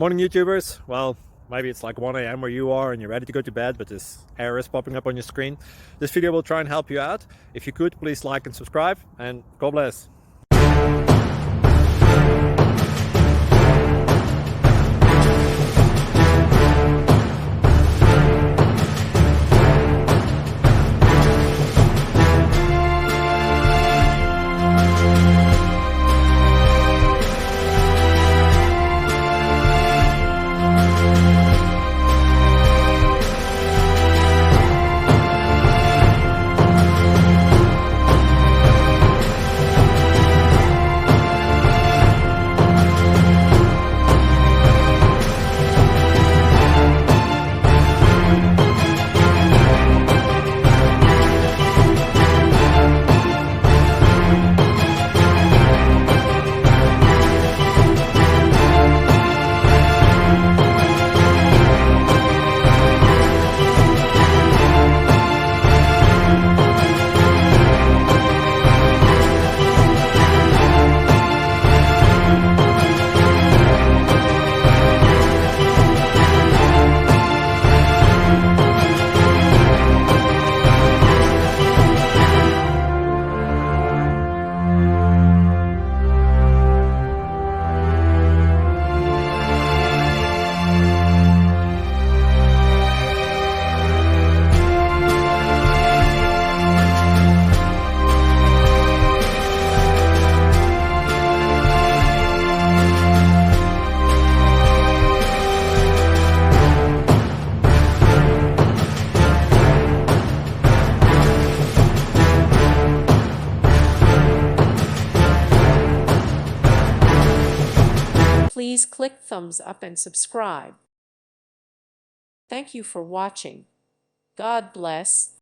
Morning YouTubers. Well, maybe it's like 1 a.m. where you are and you're ready to go to bed, but this error is popping up on your screen. This video will try and help you out. If you could, please like and subscribe, and God bless. Please click thumbs up and subscribe. Thank you for watching. God bless.